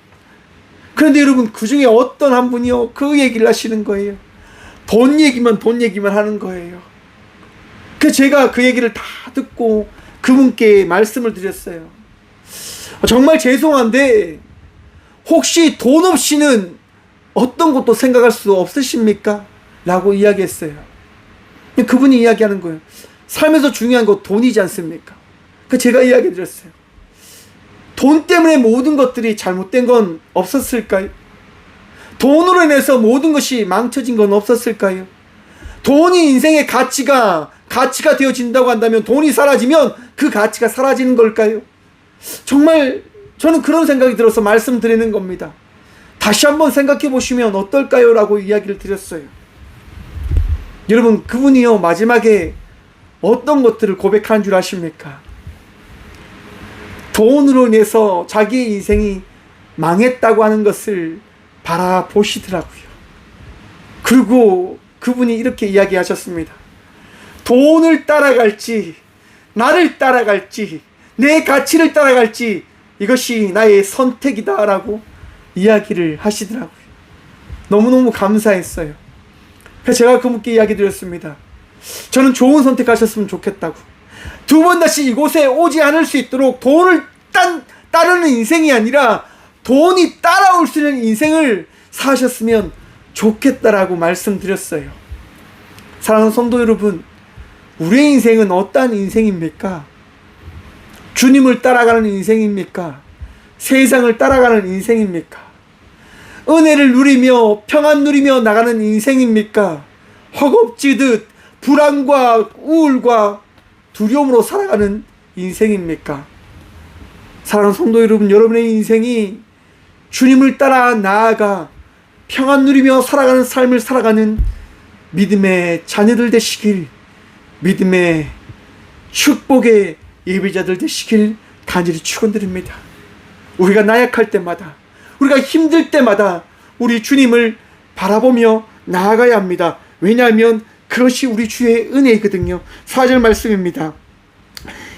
그런데 여러분, 그 중에 어떤 한 분이요 그 얘기를 하시는 거예요. 돈 얘기만 하는 거예요. 그래서 제가 그 얘기를 다 듣고 그분께 말씀을 드렸어요. 정말 죄송한데 혹시 돈 없이는 어떤 것도 생각할 수 없으십니까? 라고 이야기했어요. 그분이 이야기하는 거예요. 삶에서 중요한 거 돈이지 않습니까? 그래서 제가 이야기 드렸어요. 돈 때문에 모든 것들이 잘못된 건 없었을까요? 돈으로 인해서 모든 것이 망쳐진 건 없었을까요? 돈이 인생의 가치가 되어진다고 한다면 돈이 사라지면 그 가치가 사라지는 걸까요? 정말 저는 그런 생각이 들어서 말씀드리는 겁니다. 다시 한번 생각해 보시면 어떨까요? 라고 이야기를 드렸어요. 여러분, 그분이요 마지막에 어떤 것들을 고백한 줄 아십니까? 돈으로 인해서 자기의 인생이 망했다고 하는 것을 바라보시더라고요. 그리고 그분이 이렇게 이야기하셨습니다. 돈을 따라갈지, 나를 따라갈지, 내 가치를 따라갈지, 이것이 나의 선택이다라고 이야기를 하시더라고요. 너무너무 감사했어요. 그래서 제가 그분께 이야기 드렸습니다. 저는 좋은 선택하셨으면 좋겠다고. 두 번 다시 이곳에 오지 않을 수 있도록 돈을 따르는 인생이 아니라 돈이 따라올 수 있는 인생을 사셨으면 좋겠다라고 말씀드렸어요. 사랑하는 성도 여러분, 우리의 인생은 어떠한 인생입니까? 주님을 따라가는 인생입니까? 세상을 따라가는 인생입니까? 은혜를 누리며 평안 누리며 나가는 인생입니까? 허겁지듯 불안과 우울과 두려움으로 살아가는 인생입니까? 사랑하는 성도 여러분, 여러분의 인생이 주님을 따라 나아가 평안 누리며 살아가는 삶을 살아가는 믿음의 자녀들 되시길, 믿음의 축복의 예배자들 되시길 간절히 축원드립니다. 우리가 나약할 때마다, 우리가 힘들 때마다 우리 주님을 바라보며 나아가야 합니다. 왜냐하면 그것이 우리 주의 은혜이거든요. 4절 말씀입니다.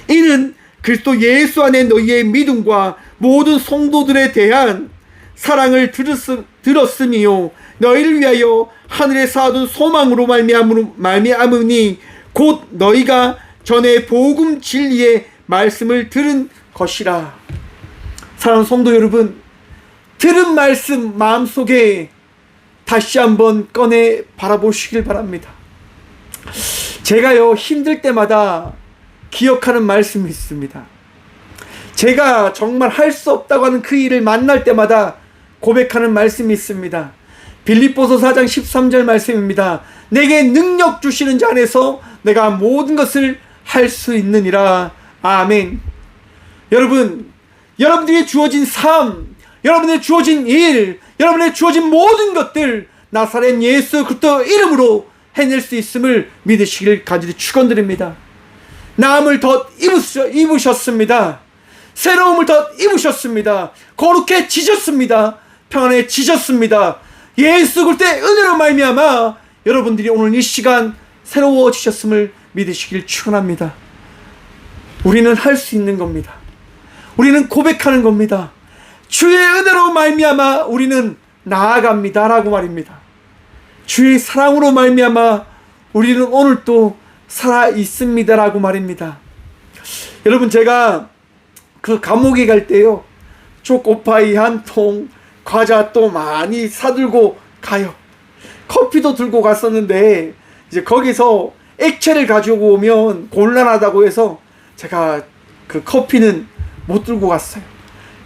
이는 그리스도 예수 안에 너희의 믿음과 모든 성도들에 대한 사랑을 들었으며 너희를 위하여 하늘에 쌓아둔 소망으로 말미암으니 곧 너희가 전에 복음 진리의 말씀을 들은 것이라. 사랑하는 성도 여러분, 들은 말씀 마음속에 다시 한번 꺼내 바라보시길 바랍니다. 제가요, 힘들 때마다 기억하는 말씀이 있습니다. 제가 정말 할 수 없다고 하는 그 일을 만날 때마다 고백하는 말씀이 있습니다. 빌립보서 4장 13절 말씀입니다. 내게 능력 주시는 자 안에서 내가 모든 것을 할 수 있느니라. 아멘. 여러분, 여러분들이 주어진 삶, 여러분의 주어진 일, 여러분의 주어진 모든 것들 나사렛 예수 그리스도 이름으로 해낼 수 있음을 믿으시길 간절히 축원드립니다. 나음을 덧 입으셨습니다. 새로움을 덧 입으셨습니다. 거룩해지셨습니다. 평안해지셨습니다. 예수 그리스도의 은혜로 말미암아 여러분들이 오늘 이 시간 새로워지셨음을 믿으시길 축원합니다. 우리는 할 수 있는 겁니다. 우리는 고백하는 겁니다. 주의 은혜로 말미암아 우리는 나아갑니다 라고 말입니다. 주의 사랑으로 말미암아 우리는 오늘 또 살아 있습니다 라고 말입니다. 여러분, 제가 그 감옥에 갈 때요, 초코파이 한 통, 과자 또 많이 사들고 가요. 커피도 들고 갔었는데 이제 거기서 액체를 가지고 오면 곤란하다고 해서 제가 그 커피는 못 들고 갔어요.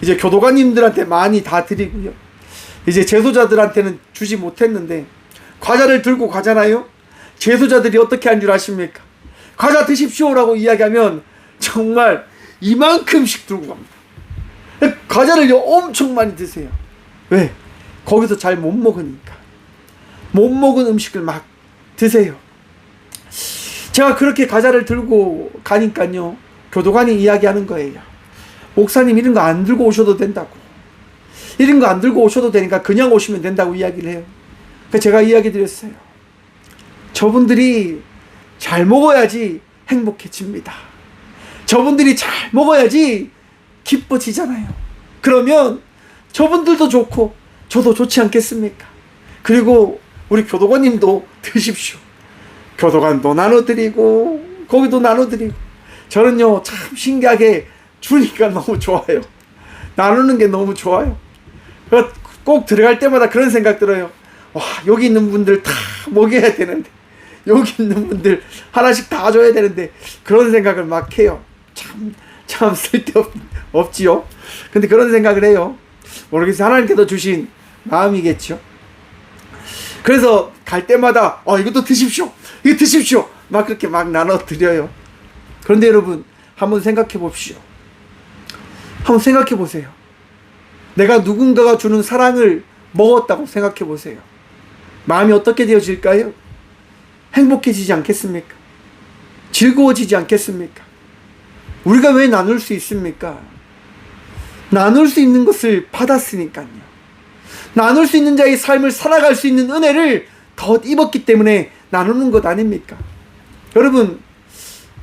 이제 교도관님들한테 많이 다 드리고요, 이제 재소자들한테는 주지 못했는데 과자를 들고 가잖아요. 재소자들이 어떻게 한 줄 아십니까? 과자 드십시오라고 이야기하면 정말 이만큼씩 들고 갑니다. 과자를 엄청 많이 드세요. 왜? 거기서 잘 못 먹으니까. 못 먹은 음식을 막 드세요. 제가 그렇게 과자를 들고 가니까요, 교도관이 이야기하는 거예요. 목사님, 이런 거 안 들고 오셔도 된다고. 이런 거 안 들고 오셔도 되니까 그냥 오시면 된다고 이야기를 해요. 그래서 제가 이야기 드렸어요. 저분들이 잘 먹어야지 행복해집니다. 저분들이 잘 먹어야지 기뻐지잖아요. 그러면 저분들도 좋고 저도 좋지 않겠습니까? 그리고 우리 교도관님도 드십시오. 교도관도 나눠드리고 거기도 나눠드리고. 저는요, 참 신기하게 주니까 너무 좋아요. 나누는 게 너무 좋아요. 꼭 들어갈 때마다 그런 생각 들어요. 와, 여기 있는 분들 다 먹여야 되는데, 여기 있는 분들 하나씩 다 줘야 되는데, 그런 생각을 막 해요. 참 쓸데없지요. 근데 그런 생각을 해요. 모르겠어요. 하나님께서 주신 마음이겠죠. 그래서 갈 때마다 이것도 드십시오, 이거 드십시오, 막 그렇게 막 나눠드려요. 그런데 여러분, 한번 생각해 봅시오. 한번 생각해 보세요. 내가 누군가가 주는 사랑을 먹었다고 생각해 보세요. 마음이 어떻게 되어질까요? 행복해지지 않겠습니까? 즐거워지지 않겠습니까? 우리가 왜 나눌 수 있습니까? 나눌 수 있는 것을 받았으니까요. 나눌 수 있는 자의 삶을 살아갈 수 있는 은혜를 더 입었기 때문에 나누는 것 아닙니까? 여러분,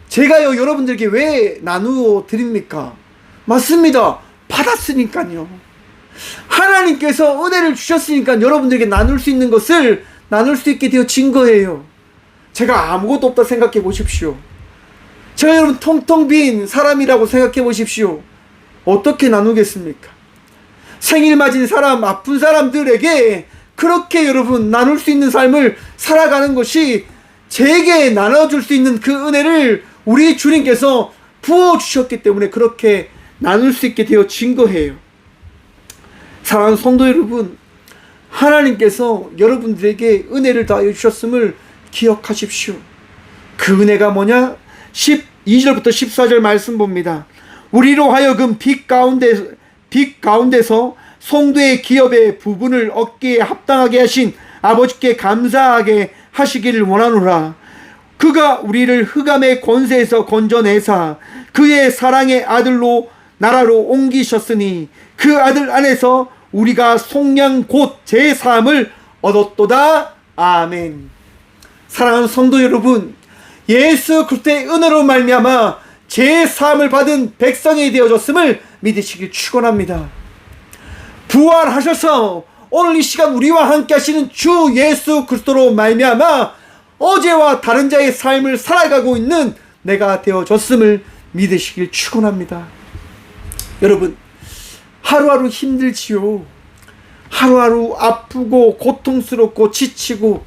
제가요, 여러분들에게 왜 나누어 드립니까? 맞습니다. 받았으니까요. 하나님께서 은혜를 주셨으니까 여러분들에게 나눌 수 있는 것을 나눌 수 있게 되어진 거예요. 제가 아무것도 없다 생각해 보십시오. 제가 여러분 텅텅 빈 사람이라고 생각해 보십시오. 어떻게 나누겠습니까? 생일 맞은 사람, 아픈 사람들에게 그렇게 여러분 나눌 수 있는 삶을 살아가는 것이, 제게 나눠줄 수 있는 그 은혜를 우리 주님께서 부어주셨기 때문에 그렇게 나눌 수 있게 되어진 거예요. 사랑하는 성도 여러분, 하나님께서 여러분들에게 은혜를 더하여 주셨음을 기억하십시오. 그 은혜가 뭐냐? 12절부터 14절 말씀 봅니다. 우리로 하여금 빛 가운데서 성도의 기업의 부분을 얻기에 합당하게 하신 아버지께 감사하게 하시기를 원하노라. 그가 우리를 흑암의 권세에서 건져내사 그의 사랑의 아들로 나라로 옮기셨으니 그 아들 안에서 우리가 속량 곧 제사함을 얻었도다. 아멘. 사랑하는 성도 여러분, 예수 그리스도의 은혜로 말미암아 제사함을 받은 백성이 되어졌음을 믿으시길 축원합니다. 부활하셔서 오늘 이 시간 우리와 함께 하시는 주 예수 그리스도로 말미암아 어제와 다른 자의 삶을 살아가고 있는 내가 되어졌음을 믿으시길 축원합니다. 여러분, 하루하루 힘들지요. 하루하루 아프고 고통스럽고 지치고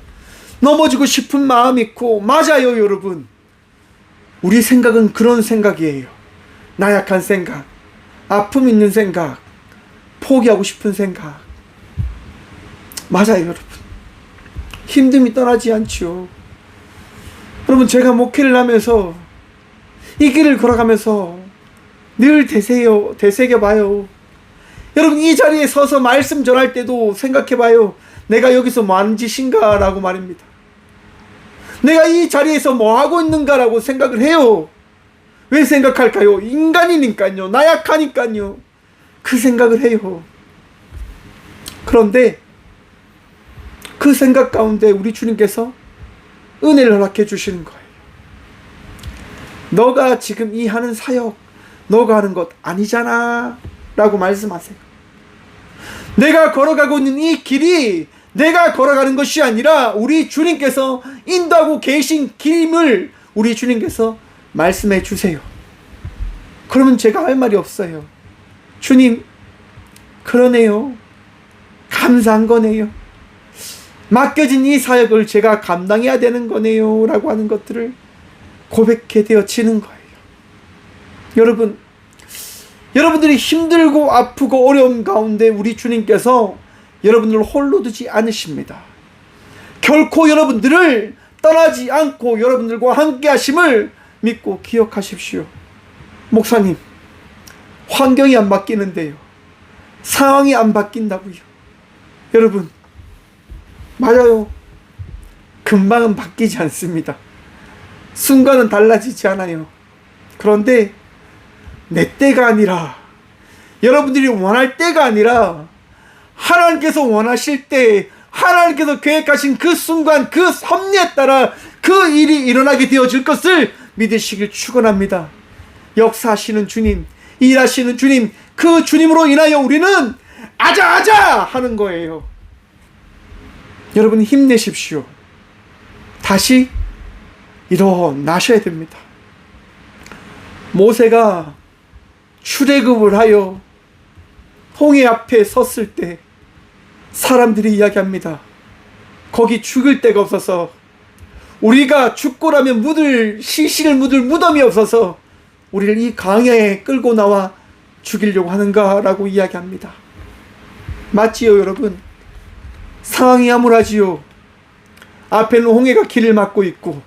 넘어지고 싶은 마음이 있고, 맞아요 여러분. 우리 생각은 그런 생각이에요. 나약한 생각, 아픔 있는 생각, 포기하고 싶은 생각. 맞아요 여러분. 힘듦이 떠나지 않죠. 여러분, 제가 목회를 하면서 이 길을 걸어가면서 늘 되새겨봐요. 여러분, 이 자리에 서서 말씀 전할 때도 생각해봐요. 내가 여기서 뭐 하는 짓인가 라고 말입니다. 내가 이 자리에서 뭐 하고 있는가 라고 생각을 해요. 왜 생각할까요? 인간이니까요. 나약하니까요. 그 생각을 해요. 그런데 그 생각 가운데 우리 주님께서 은혜를 허락해 주시는 거예요. 너가 지금 이 하는 사역, 너가 하는 것 아니잖아 라고 말씀하세요. 내가 걸어가고 있는 이 길이 내가 걸어가는 것이 아니라 우리 주님께서 인도하고 계신 길임을 우리 주님께서 말씀해 주세요. 그러면 제가 할 말이 없어요. 주님, 그러네요. 감사한 거네요. 맡겨진 이 사역을 제가 감당해야 되는 거네요 라고 하는 것들을 고백해 되어지는 거예요. 여러분, 여러분들이 힘들고 아프고 어려운 가운데 우리 주님께서 여러분들을 홀로 두지 않으십니다. 결코 여러분들을 떠나지 않고 여러분들과 함께 하심을 믿고 기억하십시오. 목사님, 환경이 안 바뀌는데요, 상황이 안 바뀐다고요. 여러분, 맞아요. 금방은 바뀌지 않습니다. 순간은 달라지지 않아요. 그런데 내 때가 아니라, 여러분들이 원할 때가 아니라 하나님께서 원하실 때, 하나님께서 계획하신 그 순간, 그 섭리에 따라 그 일이 일어나게 되어질 것을 믿으시길 축원합니다. 역사하시는 주님, 일하시는 주님, 그 주님으로 인하여 우리는 아자아자 하는 거예요. 여러분, 힘내십시오. 다시 일어나셔야 됩니다. 모세가 출애굽을 하여 홍해 앞에 섰을 때 사람들이 이야기합니다. 거기 죽을 데가 없어서, 우리가 죽고 나면 시신을 묻을 무덤이 없어서 우리를 이 강야에 끌고 나와 죽이려고 하는가 라고 이야기합니다. 맞지요 여러분? 상황이 암울하지요. 앞에는 홍해가 길을 막고 있고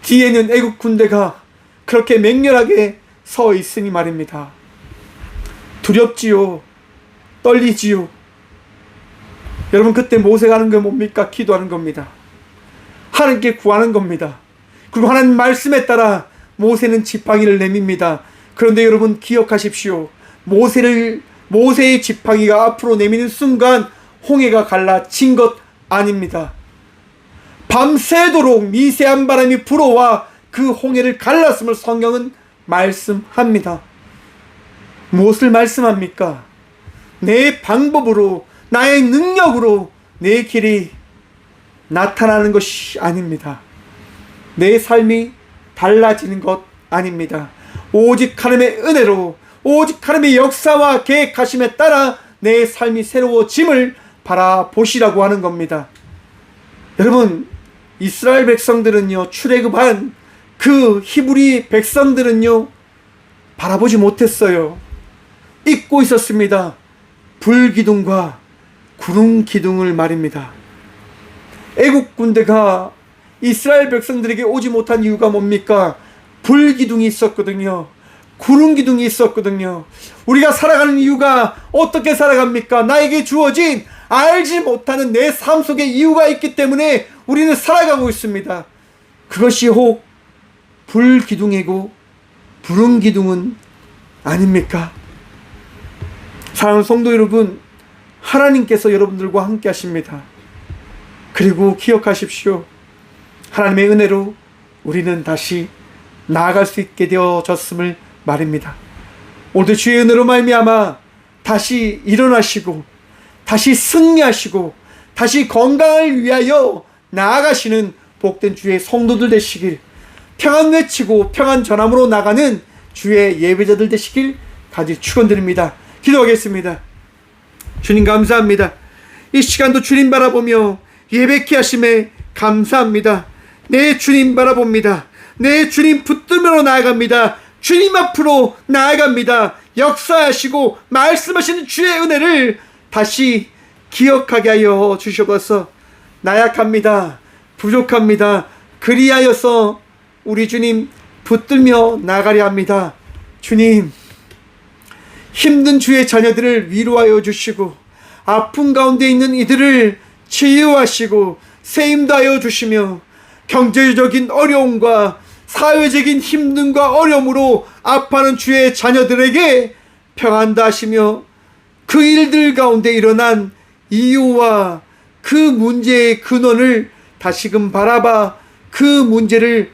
뒤에는 애국 군대가 그렇게 맹렬하게 서 있으니 말입니다. 두렵지요. 떨리지요. 여러분, 그때 모세가 하는 게 뭡니까? 기도하는 겁니다. 하나님께 구하는 겁니다. 그리고 하나님 말씀에 따라 모세는 지팡이를 내밉니다. 그런데 여러분, 기억하십시오. 모세의 지팡이가 앞으로 내미는 순간 홍해가 갈라진 것 아닙니다. 밤새도록 미세한 바람이 불어와 그 홍해를 갈랐음을 성경은 말씀합니다. 무엇을 말씀합니까? 내 방법으로, 나의 능력으로 내 길이 나타나는 것이 아닙니다. 내 삶이 달라지는 것 아닙니다. 오직 하나님의 은혜로, 오직 하나님의 역사와 계획하심에 따라 내 삶이 새로워짐을 바라보시라고 하는 겁니다. 여러분, 이스라엘 백성들은요, 출애굽한 그 히브리 백성들은요, 바라보지 못했어요. 잊고 있었습니다. 불기둥과 구름 기둥을 말입니다. 애국 군대가 이스라엘 백성들에게 오지 못한 이유가 뭡니까? 불 기둥이 있었거든요. 구름 기둥이 있었거든요. 우리가 살아가는 이유가 어떻게 살아갑니까? 나에게 주어진 알지 못하는 내 삶 속에 이유가 있기 때문에 우리는 살아가고 있습니다. 그것이 혹 불 기둥이고 구름 기둥은 아닙니까? 사랑하는 성도 여러분, 하나님께서 여러분들과 함께 하십니다. 그리고 기억하십시오. 하나님의 은혜로 우리는 다시 나아갈 수 있게 되어졌음을 말입니다. 오늘도 주의 은혜로 말미암아 다시 일어나시고 다시 승리하시고 다시 건강을 위하여 나아가시는 복된 주의 성도들 되시길, 평안 외치고 평안 전함으로 나가는 주의 예배자들 되시길 간절히 축원드립니다. 기도하겠습니다. 주님 감사합니다. 이 시간도 주님 바라보며 예배케 하심에 감사합니다. 내 주님 바라봅니다. 내 주님 붙들며 나아갑니다. 주님 앞으로 나아갑니다. 역사하시고 말씀하시는 주의 은혜를 다시 기억하게 하여 주시옵소서. 나약합니다. 부족합니다. 그리하여서 우리 주님 붙들며 나가려 합니다. 주님, 힘든 주의 자녀들을 위로하여 주시고 아픔 가운데 있는 이들을 치유하시고 세임도 하여 주시며 경제적인 어려움과 사회적인 힘듦과 어려움으로 아파하는 주의 자녀들에게 평안도 하시며 그 일들 가운데 일어난 이유와 그 문제의 근원을 다시금 바라봐 그 문제를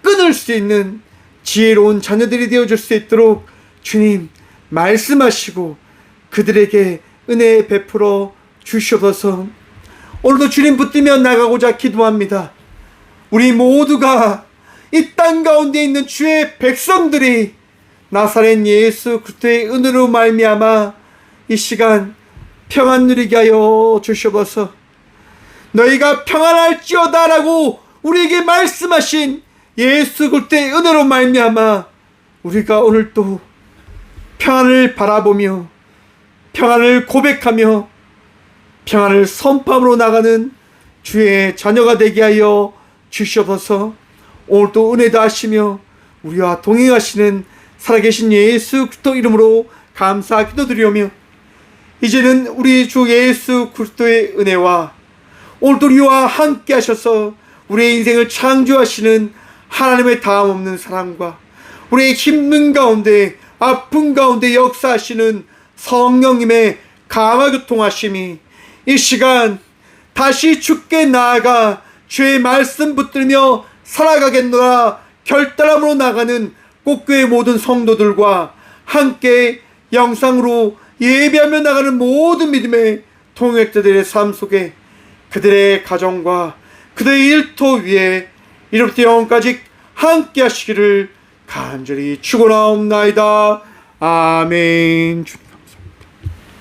끊을 수 있는 지혜로운 자녀들이 되어줄 수 있도록 주님 말씀하시고 그들에게 은혜 베풀어 주시옵소서. 오늘도 주님 붙들며 나가고자 기도합니다. 우리 모두가 이 땅 가운데 있는 주의 백성들이 나사렛 예수 그리스도의 은혜로 말미암아 이 시간 평안 누리게 하여 주시옵소서. 너희가 평안할지어다 라고 우리에게 말씀하신 예수 그리스도의 은혜로 말미암아 우리가 오늘 또 평안을 바라보며 평안을 고백하며 평안을 선포함으로 나가는 주의 자녀가 되게 하여 주시옵소서. 오늘도 은혜도 하시며 우리와 동행하시는 살아계신 예수 그리스도 이름으로 감사 기도드리오며 이제는 우리 주 예수 그리스도의 은혜와 오늘도 우리와 함께 하셔서 우리의 인생을 창조하시는 하나님의 다함없는 사랑과 우리의 힘든 가운데 아픈 가운데 역사하시는 성령님의 강화 교통하심이 이 시간 다시 주께 나아가 주의 말씀 붙들며 살아가겠노라 결단함으로 나가는 꽃교회 모든 성도들과 함께 영상으로 예배하며 나가는 모든 믿음의 통역자들의 삶 속에 그들의 가정과 그들의 일터 위에 이로부터 영원까지 함께 하시기를 간절히 축원하옵나이다. 아멘.